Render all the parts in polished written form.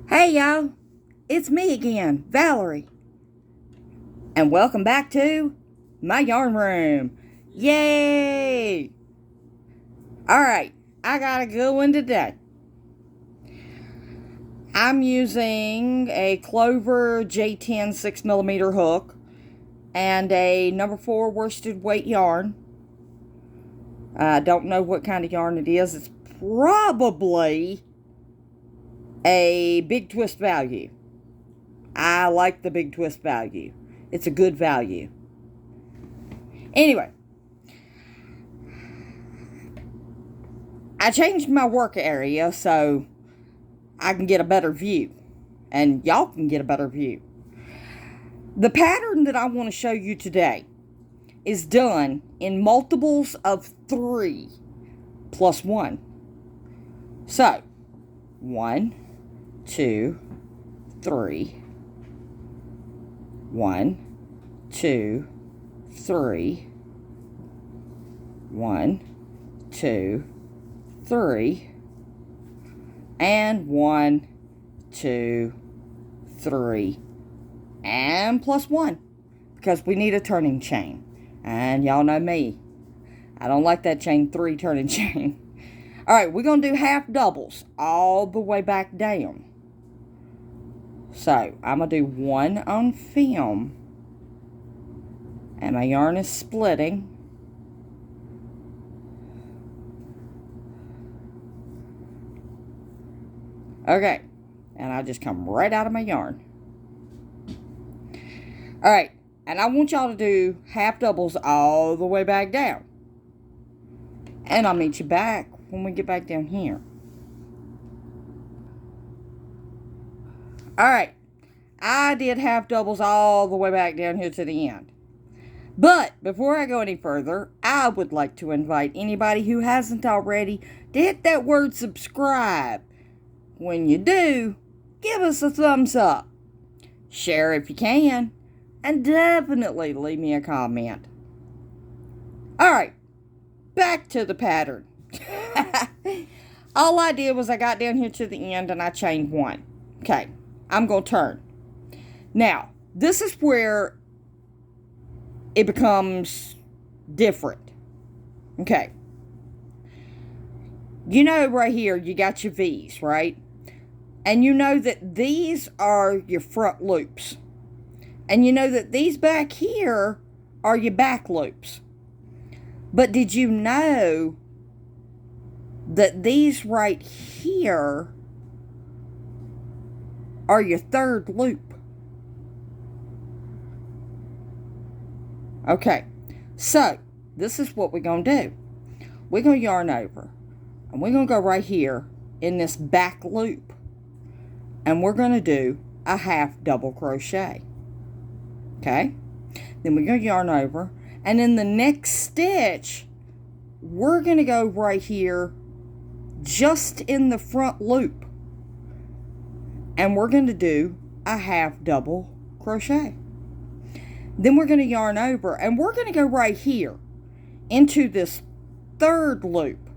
Hey y'all, it's me again, Valerie, and welcome back to my yarn room. Yay! Alright, I got a good one today. I'm using a Clover J10 6mm hook and a number 4 worsted weight yarn. I don't know what kind of yarn it is. It's probably a big twist value. I like the big twist value. It's a good value. Anyway, I changed my work area so I can get a better view. And y'all can get a better view. The pattern that I want to show you today is done in multiples of 3 plus 1. So, 1, 2, 3. 1, 2, 3. 1, 2, 3. And 1, 2, 3. And plus 1. Because we need a turning chain. And y'all know me. I don't like that chain 3 turning chain. Alright, we're going to do half doubles all the way back down. So, I'm going to do 1 on film. And my yarn is splitting. Okay. And I just come right out of my yarn. Alright. And I want y'all to do half doubles all the way back down. And I'll meet you back when we get back down here. Alright, I did half doubles all the way back down here to the end. But before I go any further, I would like to invite anybody who hasn't already to hit that word subscribe. When you do, give us a thumbs up. Share if you can. And definitely leave me a comment. Alright, back to the pattern. All I did was I got down here to the end and I chained 1. Okay. I'm going to turn. Now, this is where it becomes different. Okay. You know right here, you got your V's, right? And you know that these are your front loops. And you know that these back here are your back loops. But did you know that these right here are your third loop? Okay, so this is what we're going to do. We're going to yarn over. And we're going to go right here in this back loop. And we're going to do a half double crochet. Okay, then we're going to yarn over. And in the next stitch, we're going to go right here just in the front loop. And we're going to do a half double crochet. Then we're going to yarn over and we're going to go right here into this third loop.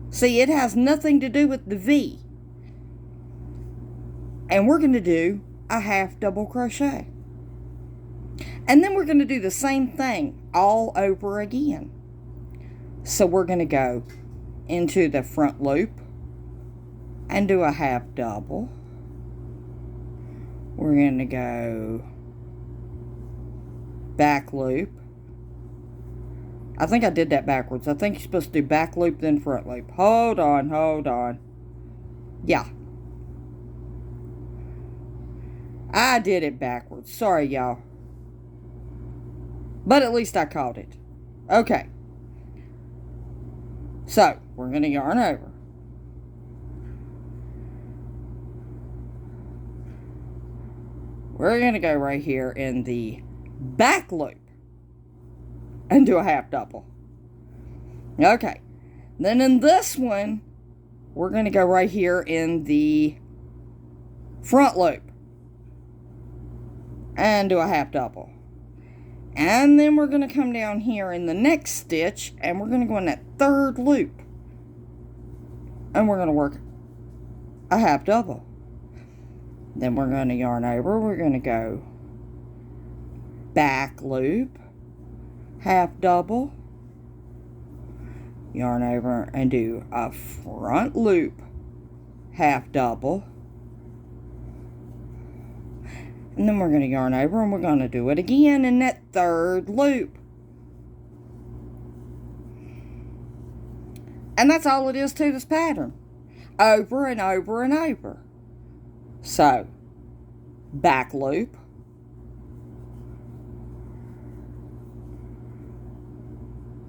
See, it has nothing to do with the V. And we're going to do a half double crochet. And then we're going to do the same thing all over again. So we're going to go into the front loop and do a half double. We're going to go back loop. I think I did that backwards. I think you're supposed to do back loop then front loop. Hold on. Yeah. I did it backwards. Sorry, y'all. But at least I caught it. Okay. So, we're going to yarn over. We're going to go right here in the back loop and do a half double. Okay. Then in this one, we're going to go right here in the front loop and do a half double. And then we're going to come down here in the next stitch and we're going to go in that third loop. And we're going to work a half double. Then we're going to yarn over. We're going to go back loop, half double, yarn over and do a front loop, half double, and then we're going to yarn over and we're going to do it again in that third loop. And that's all it is to this pattern. Over and over and over. So, back loop,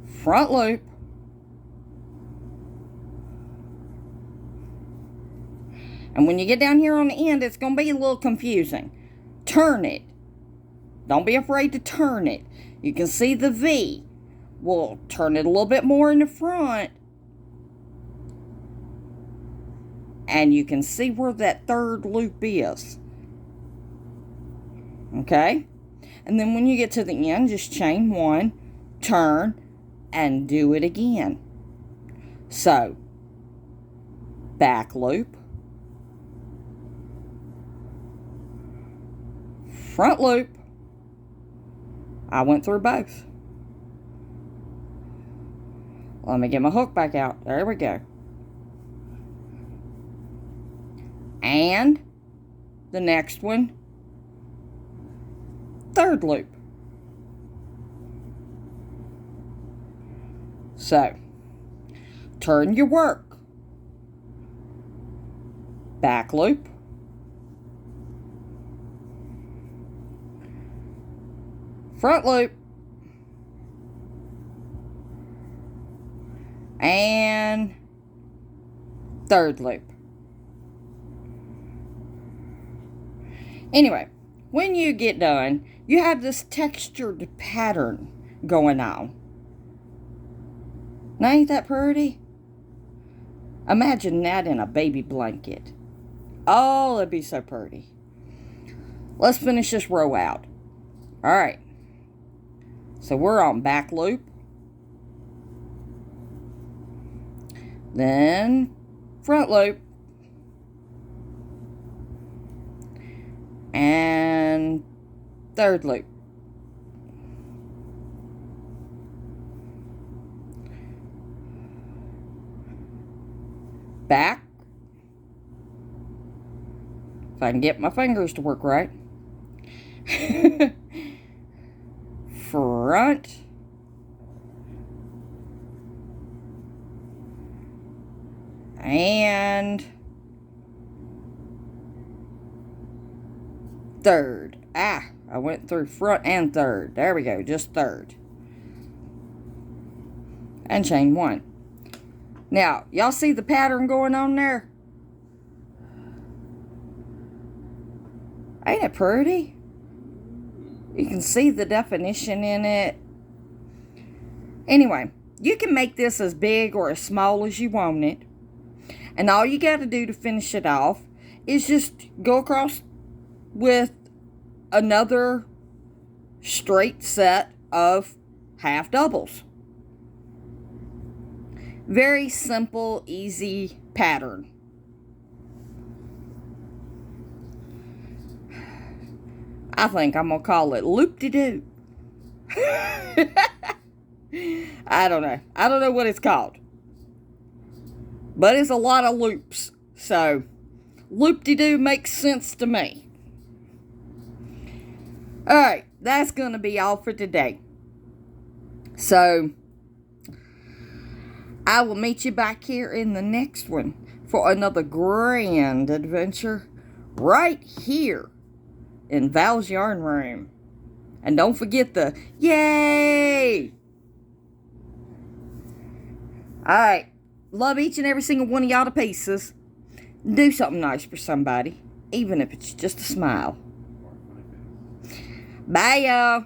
front loop, and when you get down here on the end, it's going to be a little confusing. Turn it. Don't be afraid to turn it. You can see the V. We'll turn it a little bit more in the front. And you can see where that third loop is. Okay? And then when you get to the end, just chain one, turn, and do it again. So, back loop, front loop. I went through both. Let me get my hook back out. There we go. And the next one, third loop. So, turn your work. Back loop. Front loop. And third loop. Anyway, when you get done, you have this textured pattern going on. Now, ain't that pretty? Imagine that in a baby blanket. Oh, it'd be so pretty. Let's finish this row out. All right. So we're on back loop. Then front loop. And third loop. Back. If I can get my fingers to work right. Front. And third. I went through front and third. There we go, just third. And chain one. Now, y'all see the pattern going on there? Ain't it pretty? You can see the definition in it. Anyway, you can make this as big or as small as you want it. And all you got to do to finish it off is just go across with another straight set of half doubles. Very simple, easy pattern. I think I'm going to call it loop-de-doo. I don't know. I don't know what it's called. But it's a lot of loops. So, loop-de-doo makes sense to me. Alright, that's going to be all for today. So, I will meet you back here in the next one for another grand adventure right here in Val's Yarn Room. And don't forget the yay! Alright, love each and every single one of y'all to pieces. Do something nice for somebody, even if it's just a smile. Bye, y'all.